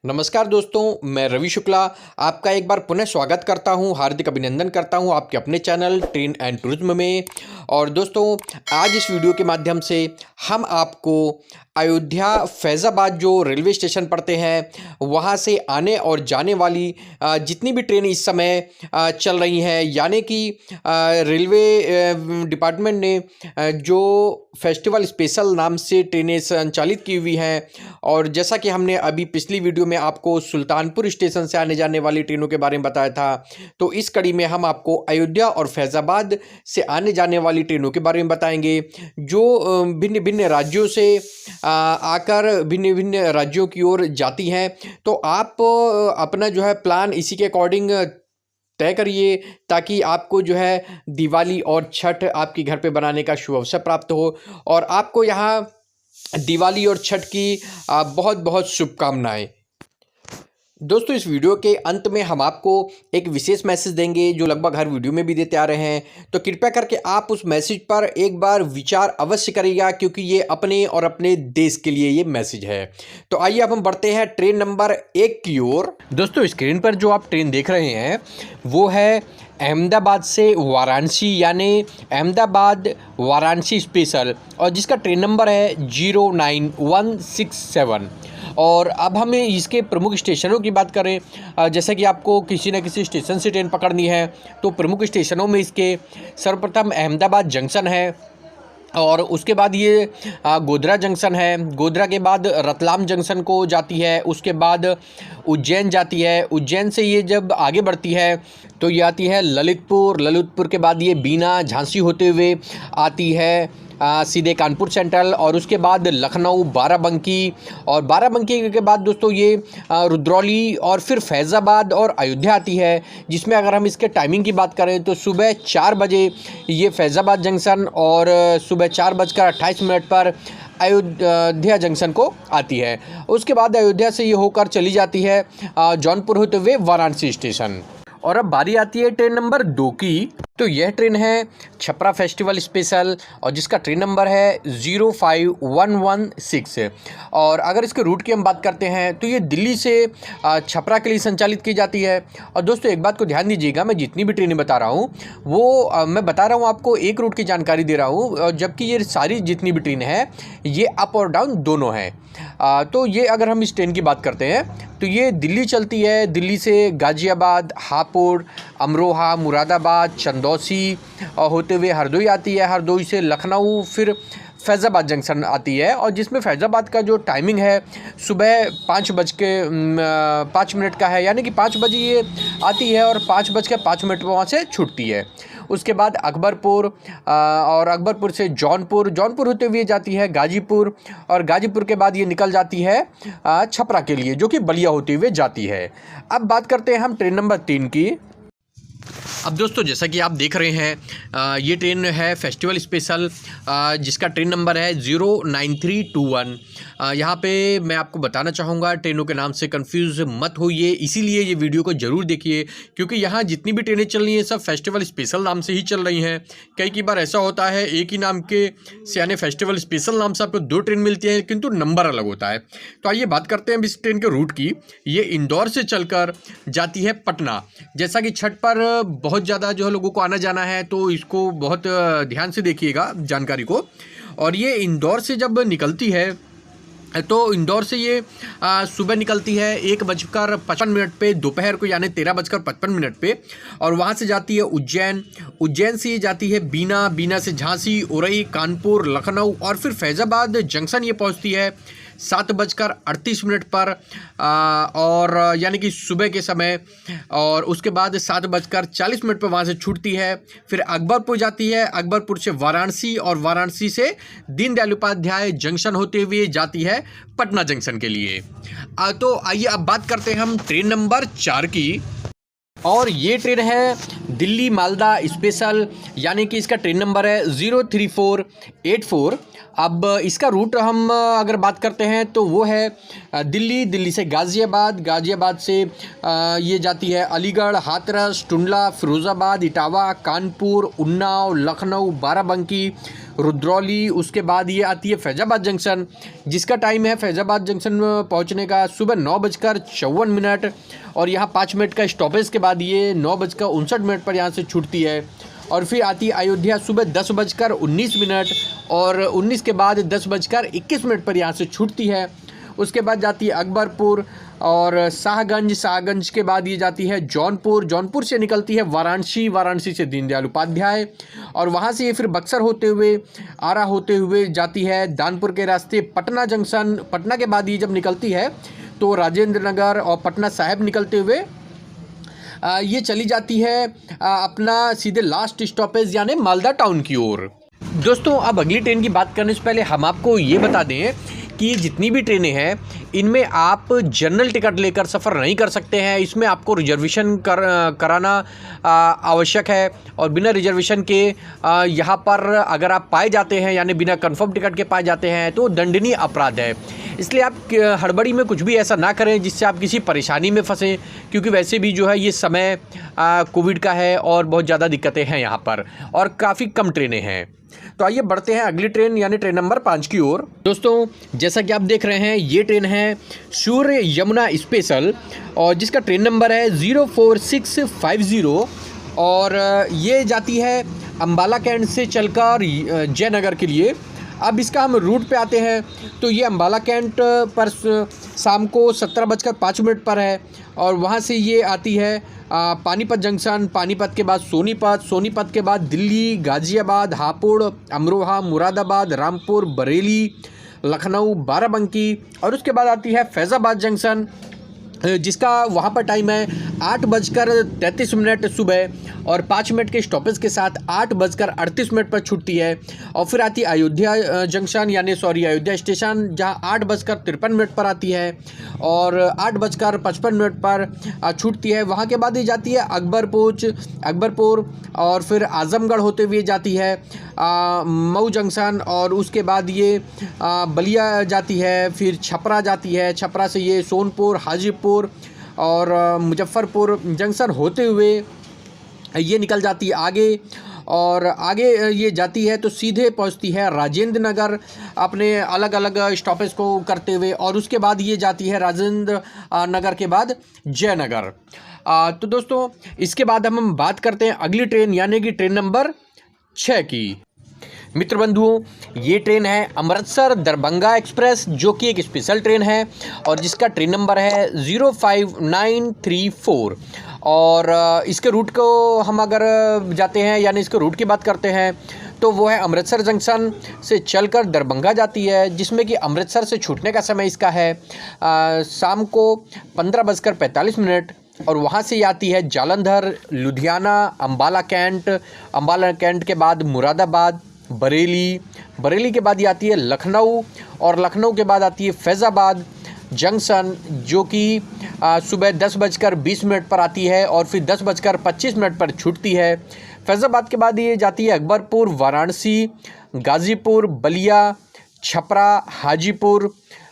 नमस्कार दोस्तों, मैं रवि शुक्ला आपका एक बार पुनः स्वागत करता हूं, हार्दिक अभिनंदन करता हूं आपके अपने चैनल ट्रेन एंड टूरिज्म में। और दोस्तों, आज इस वीडियो के माध्यम से हम आपको अयोध्या फैज़ाबाद जो रेलवे स्टेशन पड़ते हैं वहां से आने और जाने वाली जितनी भी ट्रेन इस समय चल रही हैं, यानी कि रेलवे डिपार्टमेंट ने जो फेस्टिवल स्पेशल नाम से ट्रेनें संचालित की हुई हैं। और जैसा कि हमने अभी पिछली वीडियो में आपको सुल्तानपुर स्टेशन से आने जाने वाली ट्रेनों के बारे में बताया था, तो इस कड़ी में हम आपको अयोध्या और फैज़ाबाद से आने जाने वाली ट्रेनों के बारे में बताएंगे, जो भिन्न भिन्न राज्यों से आकर भिन्न भिन्न राज्यों की ओर जाती हैं। तो आप अपना जो है प्लान इसी के अकॉर्डिंग तय करिए, ताकि आपको जो है दिवाली और छठ आपके घर पे बनाने का शुभ अवसर प्राप्त हो और आपको यहाँ दिवाली और छठ की बहुत बहुत शुभकामनाएं। दोस्तों, इस वीडियो के अंत में हम आपको एक विशेष मैसेज देंगे, जो लगभग हर वीडियो में भी देते आ रहे हैं। तो कृपया करके आप उस मैसेज पर एक बार विचार अवश्य करिएगा, क्योंकि ये अपने और अपने देश के लिए ये मैसेज है। तो आइए अब हम बढ़ते हैं ट्रेन नंबर 1 की ओर। दोस्तों, स्क्रीन पर जो आप ट्रेन देख रहे हैं वो है अहमदाबाद से वाराणसी, यानी अहमदाबाद वाराणसी स्पेशल, और जिसका ट्रेन नंबर है 09167। और अब हमें इसके प्रमुख स्टेशनों की बात करें, जैसे कि आपको किसी न किसी स्टेशन से ट्रेन पकड़नी है तो प्रमुख स्टेशनों में इसके सर्वप्रथम अहमदाबाद जंक्शन है, और उसके बाद ये गोधरा जंक्शन है। गोधरा के बाद रतलाम जंक्शन को जाती है, उसके बाद उज्जैन जाती है। उज्जैन से ये जब आगे बढ़ती है तो ये आती है ललितपुर। ललितपुर के बाद ये बीना झांसी होते हुए आती है सीधे कानपुर सेंट्रल, और उसके बाद लखनऊ, बाराबंकी, और बाराबंकी के बाद दोस्तों ये रुद्रौली और फिर फैज़ाबाद और अयोध्या आती है, जिसमें अगर हम इसके टाइमिंग की बात करें तो सुबह 4 बजे ये फैज़ाबाद जंक्शन और सुबह 4:28 पर अयोध्या जंक्शन को आती है। उसके बाद अयोध्या से ये होकर चली जाती है जौनपुर होते हुए वाराणसी स्टेशन। और अब बारी आती है ट्रेन नंबर 2 की। तो यह ट्रेन है छपरा फेस्टिवल स्पेशल, और जिसका ट्रेन नंबर है 05116। और अगर इसके रूट की हम बात करते हैं तो ये दिल्ली से छपरा के लिए संचालित की जाती है। और दोस्तों, एक बात को ध्यान दीजिएगा, मैं जितनी भी ट्रेनें बता रहा हूँ वो मैं बता रहा हूँ आपको एक रूट की जानकारी दे रहा हूँ, जबकि ये सारी जितनी भी ट्रेन है ये अप और डाउन दोनों हैं। तो ये अगर हम इस ट्रेन की बात करते हैं तो ये दिल्ली चलती है। दिल्ली से गाज़ियाबाद, हापुड़, अमरोहा, मुरादाबाद, चंदौसी होते हुए हरदोई आती है। हरदोई से लखनऊ, फिर फैज़ाबाद जंक्शन आती है, और जिसमें फैज़ाबाद का जो टाइमिंग है सुबह 5:05 का है, यानी कि 5 बजे ये आती है और 5:05 पर वहाँ से छूटती है। उसके बाद अकबरपुर, और अकबरपुर से जौनपुर, जौनपुर होते हुए जाती है गाजीपुर, और गाजीपुर के बाद ये निकल जाती है छपरा के लिए, जो कि बलिया होते हुए जाती है। अब बात करते हैं हम ट्रेन नंबर 3 की। अब दोस्तों, जैसा कि आप देख रहे हैं ये ट्रेन है फेस्टिवल स्पेशल, जिसका ट्रेन नंबर है 09321। यहाँ पे मैं आपको बताना चाहूँगा, ट्रेनों के नाम से कंफ्यूज मत होइए, इसीलिए ये वीडियो को ज़रूर देखिए, क्योंकि यहाँ जितनी भी ट्रेनें चल रही हैं सब फेस्टिवल स्पेशल नाम से ही चल रही हैं। कई बार ऐसा होता है एक ही नाम के से, यानी फेस्टिवल स्पेशल नाम से आपको 2 ट्रेन मिलती हैं, किंतु नंबर अलग होता है। तो आइए बात करते हैं इस ट्रेन के रूट की। ये इंदौर से चलकर जाती है पटना। जैसा कि छठ पर बहुत ज़्यादा जो है लोगों को आना जाना है, तो इसको बहुत ध्यान से देखिएगा जानकारी को। और ये इंदौर से जब निकलती है तो इंदौर से ये सुबह निकलती है 1:55 पे दोपहर को, यानी 13:55 पे, और वहाँ से जाती है उज्जैन। उज्जैन से ये जाती है बीना, बीना से झांसी, उरई, कानपुर, लखनऊ, और फिर फैज़ाबाद जंक्शन ये पहुँचती है 7:38 पर, और यानी कि सुबह के समय। और उसके बाद 7:40 पर वहाँ से छूटती है, फिर अकबरपुर जाती है, अकबरपुर से वाराणसी, और वाराणसी से दीनदयाल उपाध्याय जंक्शन होते हुए जाती है पटना जंक्शन के लिए। तो आइए अब बात करते हैं हम ट्रेन नंबर 4 की। और ये ट्रेन है दिल्ली मालदा स्पेशल, यानी कि इसका ट्रेन नंबर है 03484। अब इसका रूट हम अगर बात करते हैं तो वो है दिल्ली से गाज़ियाबाद, गाज़ियाबाद से ये जाती है अलीगढ़, हाथरस, टुंडला, फिरोज़ाबाद, इटावा, कानपुर, उन्नाव, लखनऊ, बाराबंकी, रुद्रौली, उसके बाद ये आती है फैज़ाबाद जंक्शन, जिसका टाइम है फैज़ाबाद जंक्शन पहुंचने का सुबह 9:54 और यहाँ 5 मिनट का स्टॉपेज के बाद ये 9:59 पर यहाँ से छूटती है। और फिर आती है अयोध्या सुबह 10:19 और 19 के बाद 10:21 पर यहाँ से छूटती है। उसके बाद जाती है अकबरपुर और शाहगंज के बाद ये जाती है जौनपुर से निकलती है वाराणसी से दीनदयाल उपाध्याय, और वहाँ से ये फिर बक्सर होते हुए आरा होते हुए जाती है दानपुर के रास्ते पटना जंक्शन। पटना के बाद ये जब निकलती है तो राजेंद्र नगर और पटना साहिब निकलते हुए ये चली जाती है अपना सीधे लास्ट स्टॉपेज यानी मालदा टाउन की ओर। दोस्तों, अब अगली ट्रेन की बात करने से पहले हम आपको ये बता दें कि जितनी भी ट्रेनें हैं इनमें आप जनरल टिकट लेकर सफ़र नहीं कर सकते हैं। इसमें आपको रिजर्वेशन कराना आवश्यक है, और बिना रिजर्वेशन के यहाँ पर अगर आप पाए जाते हैं यानी बिना कंफर्म टिकट के पाए जाते हैं तो दंडनीय अपराध है। इसलिए आप हड़बड़ी में कुछ भी ऐसा ना करें जिससे आप किसी परेशानी में फंसें, क्योंकि वैसे भी जो है ये समय कोविड का है और बहुत ज़्यादा दिक्कतें हैं यहाँ पर और काफ़ी कम ट्रेनें हैं। तो आइए बढ़ते हैं अगली ट्रेन यानी ट्रेन नंबर 5 की ओर। दोस्तों, जैसा कि आप देख रहे हैं ये ट्रेन है सूर्य यमुना स्पेशल, और जिसका ट्रेन नंबर है 04650, और ये जाती है अम्बाला कैंट से चलकर जयनगर के लिए। अब इसका हम रूट पे आते हैं तो ये अम्बाला कैंट पर शाम को 17:05 पर है, और वहाँ से ये आती है पानीपत जंक्शन, पानीपत के बाद सोनीपत के बाद दिल्ली, गाज़ियाबाद, हापुड़, अमरोहा, मुरादाबाद, रामपुर, बरेली, लखनऊ, बाराबंकी, और उसके बाद आती है फैज़ाबाद जंक्शन, जिसका वहाँ पर टाइम है 8:33 सुबह और 5 मिनट के स्टॉपेज के साथ 8:38 पर छूटती है। और फिर आती है अयोध्या जंक्शन अयोध्या स्टेशन, जहाँ 8:53 पर आती है और 8:55 पर छूटती है। वहाँ के बाद ये जाती है अकबरपुर और फिर आजमगढ़ होते हुए जाती है मऊ जंक्शन, और उसके बाद ये बलिया जाती है, फिर छपरा जाती है, छपरा से ये सोनपुर, हाजीपुर और मुजफ्फरपुर जंक्शन होते हुए ये निकल जाती है आगे, और आगे ये जाती है तो सीधे पहुंचती है राजेंद्र नगर अपने अलग अलग स्टॉपेज को करते हुए, और उसके बाद ये जाती है राजेंद्र नगर के बाद जयनगर। तो दोस्तों, इसके बाद हम बात करते हैं अगली ट्रेन यानी कि ट्रेन नंबर 6 की। मित्र बंधुओं, ये ट्रेन है अमृतसर दरभंगा एक्सप्रेस, जो कि एक स्पेशल ट्रेन है और जिसका ट्रेन नंबर है 05934। और इसके रूट को हम अगर जाते हैं यानी इसके रूट की बात करते हैं तो वो है अमृतसर जंक्शन से चलकर दरभंगा जाती है, जिसमें कि अमृतसर से छूटने का समय इसका है शाम को 15:45 और वहाँ से आती है जालंधर, लुधियाना, अम्बाला कैंट के बाद मुरादाबाद, बरेली के बाद ये आती है लखनऊ, और लखनऊ के बाद आती है फैज़ाबाद जंक्शन, जो कि सुबह 10:20 पर आती है और फिर 10:25 पर छूटती है। फैज़ाबाद के बाद ये जाती है अकबरपुर, वाराणसी, गाज़ीपुर, बलिया, छपरा, हाजीपुर,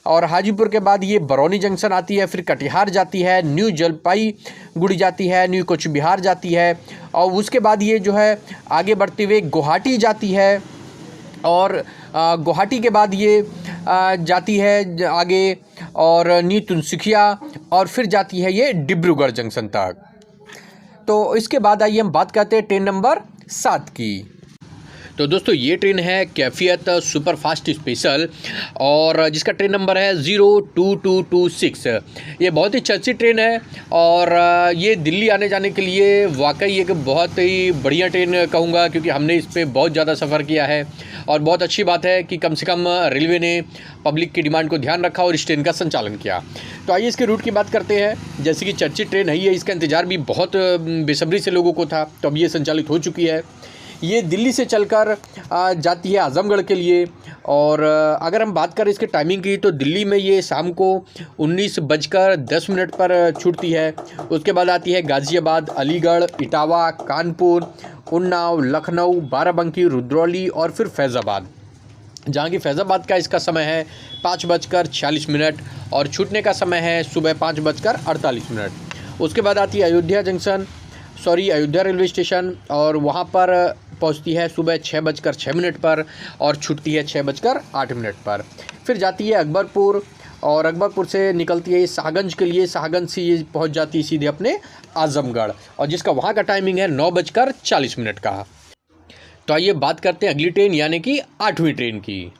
और हाजीपुर के बाद ये बरौनी जंक्शन आती है, फिर कटिहार जाती है, न्यू जलपाईगुड़ी जाती है, न्यू कोच बिहार जाती है, और उसके बाद ये जो है आगे बढ़ते हुए गुवाहाटी जाती है, और गुवाहाटी के बाद ये जाती है आगे और न्यू तिनसुकिया, और फिर जाती है ये डिब्रूगढ़ जंक्शन तक। तो इसके बाद आइए हम बात करते हैं ट्रेन नंबर 7 की। तो दोस्तों, ये ट्रेन है कैफियत सुपर फास्ट स्पेशल, और जिसका ट्रेन नंबर है 02226। ये बहुत ही चर्चित ट्रेन है और ये दिल्ली आने जाने के लिए वाकई एक बहुत ही बढ़िया ट्रेन कहूँगा, क्योंकि हमने इस पर बहुत ज़्यादा सफ़र किया है, और बहुत अच्छी बात है कि कम से कम रेलवे ने पब्लिक की डिमांड को ध्यान रखा और इस ट्रेन का संचालन किया। तो आइए इसके रूट की बात करते हैं। जैसे कि चर्चित ट्रेन है, इसका इंतज़ार भी बहुत बेसब्री से लोगों को था, तो अब ये संचालित हो चुकी है। ये दिल्ली से चलकर जाती है आजमगढ़ के लिए, और अगर हम बात करें इसके टाइमिंग की तो दिल्ली में ये शाम को 19:10 पर छूटती है। उसके बाद आती है गाज़ियाबाद, अलीगढ़, इटावा, कानपुर, उन्नाव, लखनऊ, बाराबंकी, रुद्रौली और फिर फैज़ाबाद, जहाँ की फैज़ाबाद का इसका समय है 5:46 और छूटने का समय है सुबह 5:48। उसके बाद आती है अयोध्या रेलवे स्टेशन, और वहाँ पर पहुंचती है सुबह 6:06 पर और छूटती है 6:08 पर। फिर जाती है अकबरपुर और अकबरपुर से निकलती है शाहगंज के लिए, शाहगंज से ये पहुंच जाती है सीधे अपने आजमगढ़ और जिसका वहाँ का टाइमिंग है 9:40 का। तो आइए बात करते हैं अगली ट्रेन यानी कि 8वीं ट्रेन की।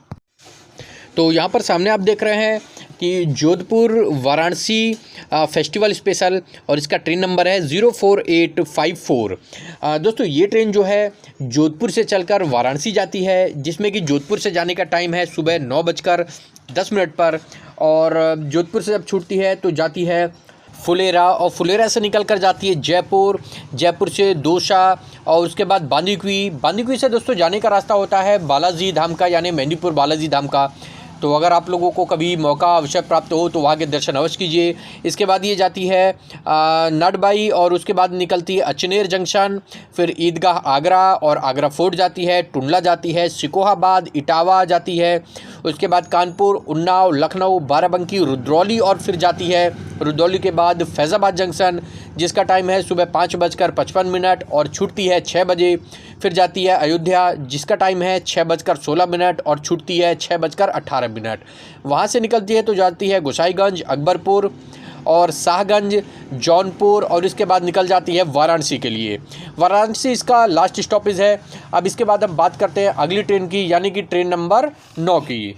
तो यहाँ पर सामने आप देख रहे हैं कि जोधपुर वाराणसी फेस्टिवल स्पेशल और इसका ट्रेन नंबर है 04854। दोस्तों ये ट्रेन जो है जोधपुर से चलकर वाराणसी जाती है, जिसमें कि जोधपुर से जाने का टाइम है सुबह 9:10 पर और जोधपुर से जब छूटती है तो जाती है फुलेरा और फुलेरा से निकल कर जाती है जयपुर, जयपुर से दोसा और उसके बाद बांदीकुई। बांदीकुई से दोस्तों जाने का रास्ता होता है बालाजी धाम का यानी मेहंदीपुर बालाजी धाम का। तो अगर आप लोगों को कभी मौका अवसर प्राप्त हो तो वहाँ के दर्शन अवश्य कीजिए। इसके बाद ये जाती है नडबाई और उसके बाद निकलती है अचनेर जंक्शन, फिर ईदगाह आगरा और आगरा फोर्ट जाती है, टुंडला जाती है, सिकोहाबाद, इटावा जाती है, उसके बाद कानपुर, उन्नाव, लखनऊ, बाराबंकी, रुद्रौली और फिर जाती है रुद्रौली के बाद फैज़ाबाद जंक्शन जिसका टाइम है सुबह 5:55 और छूटती है 6 बजे। फिर जाती है अयोध्या जिसका टाइम है 6:16 और छूटती है 6:18। वहाँ से निकलती है तो जाती है गोसाईगंज, अकबरपुर और शाहगंज, जौनपुर और इसके बाद निकल जाती है वाराणसी के लिए। वाराणसी इसका लास्ट स्टॉपेज है। अब इसके बाद हम बात करते हैं अगली ट्रेन की यानी कि ट्रेन नंबर 9 की।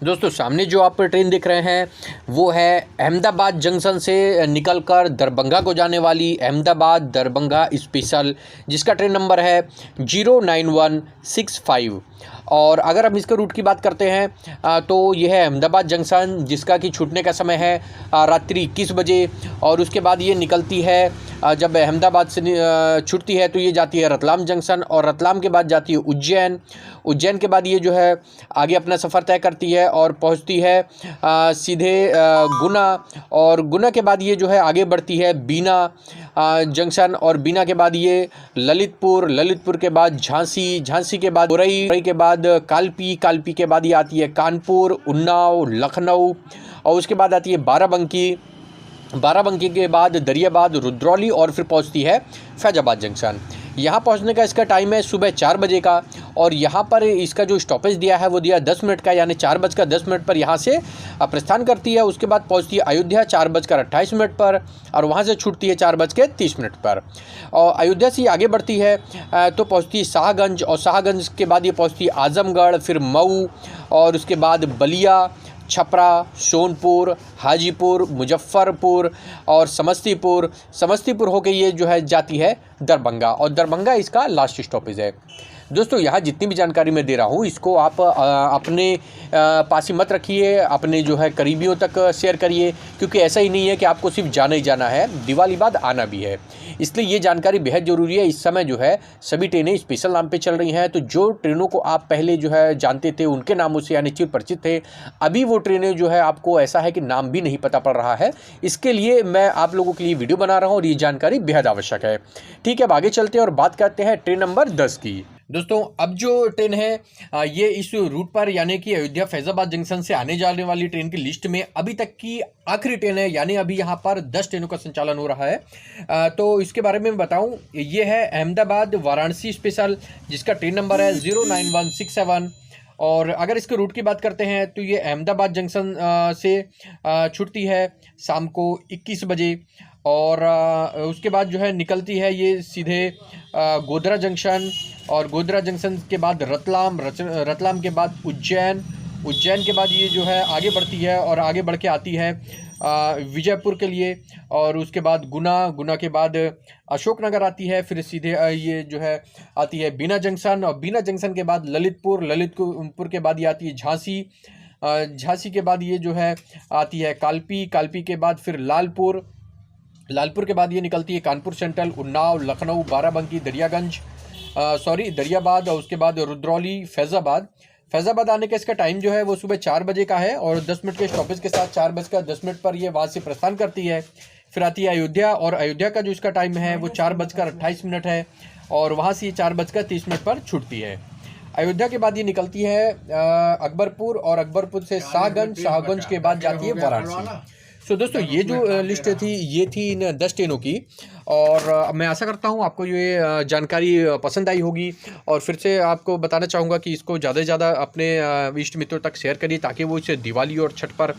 दोस्तों सामने जो आप ट्रेन देख रहे हैं वो है अहमदाबाद जंक्शन से निकलकर दरभंगा को जाने वाली अहमदाबाद दरभंगा स्पेशल जिसका ट्रेन नंबर है 09165। और अगर हम इसके रूट की बात करते हैं तो यह है अहमदाबाद जंक्शन जिसका कि छूटने का समय है रात्रि 21 बजे और उसके बाद ये निकलती है जब अहमदाबाद से छूटती है तो ये जाती है रतलाम जंक्शन और रतलाम के बाद जाती है उज्जैन। उज्जैन के बाद ये जो है आगे अपना सफ़र तय करती है और पहुंचती है सीधे गुना और गुना के बाद ये जो है आगे बढ़ती है बीना जंक्शन और बीना के बाद ये ललितपुर, ललितपुर के बाद झांसी, झांसी के बाद उरई के बाद कालपी, कालपी के बाद ये आती है कानपुर, उन्नाव, लखनऊ और उसके बाद आती है बाराबंकी, बाराबंकी के बाद दरियाबाद, रुद्रौली और फिर पहुंचती है फैजाबाद जंक्शन। यहाँ पहुँचने का इसका टाइम है सुबह 4 बजे का और यहाँ पर इसका जो स्टॉपेज दिया है वो दिया 10 मिनट का यानी 4:10 पर यहाँ से प्रस्थान करती है। उसके बाद पहुँचती है अयोध्या 4:28 पर और वहाँ से छूटती है 4:30 पर और अयोध्या से आगे बढ़ती है तो पहुँचती है शाहगंज और शाहगंज के बाद ये पहुँचती है आजमगढ़, फिर मऊ और उसके बाद बलिया, छपरा, सोनपुर, हाजीपुर, मुजफ्फरपुर और समस्तीपुर, समस्तीपुर होके ये जो है जाती है दरभंगा और दरभंगा इसका लास्ट स्टॉपेज है। दोस्तों यहाँ जितनी भी जानकारी मैं दे रहा हूँ इसको आप अपने पास ही मत रखिए, अपने जो है करीबियों तक शेयर करिए क्योंकि ऐसा ही नहीं है कि आपको सिर्फ जाना ही जाना है, दिवाली बाद आना भी है, इसलिए ये जानकारी बेहद ज़रूरी है। इस समय जो है सभी ट्रेनें स्पेशल नाम पे चल रही हैं, तो जो ट्रेनों को आप पहले जो है जानते थे उनके नामों से यानी चिर परिचित थे, अभी वो ट्रेनें जो है आपको ऐसा है कि नाम भी नहीं पता पड़ रहा है। इसके लिए मैं आप लोगों के लिए वीडियो बना रहा हूँ और ये जानकारी बेहद आवश्यक है। ठीक है, अब आगे चलते हैं और बात करते हैं ट्रेन नंबर 10 की। दोस्तों अब जो ट्रेन है ये इस रूट पर यानी कि अयोध्या फैजाबाद जंक्शन से आने जाने वाली ट्रेन की लिस्ट में अभी तक की आखिरी ट्रेन है, यानी अभी यहाँ पर 10 ट्रेनों का संचालन हो रहा है। तो इसके बारे में बताऊं, ये है अहमदाबाद वाराणसी स्पेशल जिसका ट्रेन नंबर है 09167 और अगर इसके रूट की बात करते हैं तो ये अहमदाबाद जंक्शन से छूटती है शाम को 21 बजे और उसके बाद जो है निकलती है ये सीधे गोधरा जंक्शन और गोधरा जंक्शन के बाद रतलाम, रतलाम के बाद उज्जैन, उज्जैन के बाद ये जो है आगे बढ़ती है और आगे बढ़ के आती है विजयपुर के लिए और उसके बाद गुना, गुना के बाद अशोकनगर आती है, फिर सीधे ये जो है आती है बीना जंक्शन और बीना जंक्शन के बाद ललितपुर, ललितपुर के बाद ये आती है झांसी, झांसी के बाद ये जो है आती है कालपी, कालपी के बाद फिर लालपुर, लालपुर के बाद ये निकलती है कानपुर सेंट्रल, उन्नाव, लखनऊ, बाराबंकी, दरियाबाद और उसके बाद रुद्रौली, फैज़ाबाद। फैज़ाबाद आने का इसका टाइम जो है वो सुबह 4 बजे का है और 10 मिनट के स्टॉपेज के साथ 4:10 पर ये वहाँ से प्रस्थान करती है। फिर आती है अयोध्या और अयोध्या का जो इसका टाइम है वो 4:28 है और वहाँ से 4:30 पर छूटती है। अयोध्या के बाद ये निकलती है अकबरपुर और अकबरपुर से शाहगंज, शाहगंज के बाद जाती है वाराणसी। सो दोस्तों ये जो लिस्ट थी ये थी इन 10 ट्रेनों की और मैं आशा करता हूँ आपको ये जानकारी पसंद आई होगी, और फिर से आपको बताना चाहूँगा कि इसको ज़्यादा से ज़्यादा अपने इष्ट मित्रों तक शेयर करिए ताकि वो इसे दिवाली और छठ पर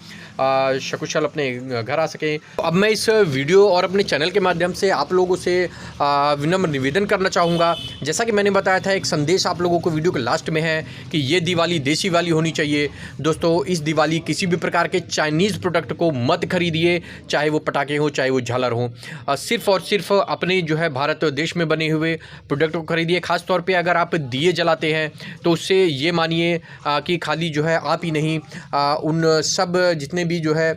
सकुशल अपने घर आ सकें। अब मैं इस वीडियो और अपने चैनल के माध्यम से आप लोगों से विनम्र निवेदन करना चाहूँगा, जैसा कि मैंने बताया था, एक संदेश आप लोगों को वीडियो के लास्ट में है कि ये दिवाली देसी वाली होनी चाहिए। दोस्तों, इस दिवाली किसी भी प्रकार के चाइनीज़ प्रोडक्ट को मत खरीदिए, चाहे वो पटाखे हो चाहे वो झालर हो। सिर्फ और सिर्फ अपने जो है भारत देश में बने हुए प्रोडक्ट को खरीदिए। खास तौर पे अगर आप दिए जलाते हैं तो उससे ये मानिए कि खाली जो है आप ही नहीं, उन सब जितने भी जो है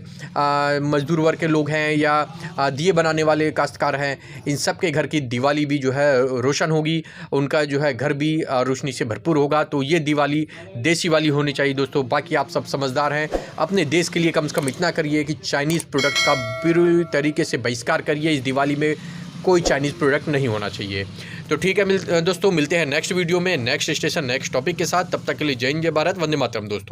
मजदूर वर्ग के लोग हैं या दिए बनाने वाले काश्तकार हैं, इन सब के घर की दिवाली भी जो है रोशन होगी, उनका जो है घर भी रोशनी से भरपूर होगा। तो ये दिवाली देसी वाली होनी चाहिए दोस्तों। बाकी आप सब समझदार हैं, अपने देश के लिए कम से कम इतना करिए कि चाइनीज़ प्रोडक्ट का पूरी तरीके से बहिष्कार करिए। इस दिवाली में कोई चाइनीज़ प्रोडक्ट नहीं होना चाहिए। तो ठीक है दोस्तों, मिलते हैं नेक्स्ट वीडियो में, नेक्स्ट स्टेशन, नेक्स्ट टॉपिक के साथ। तब तक के लिए जय हिंद, जय भारत, वंदे मातरम दोस्तों।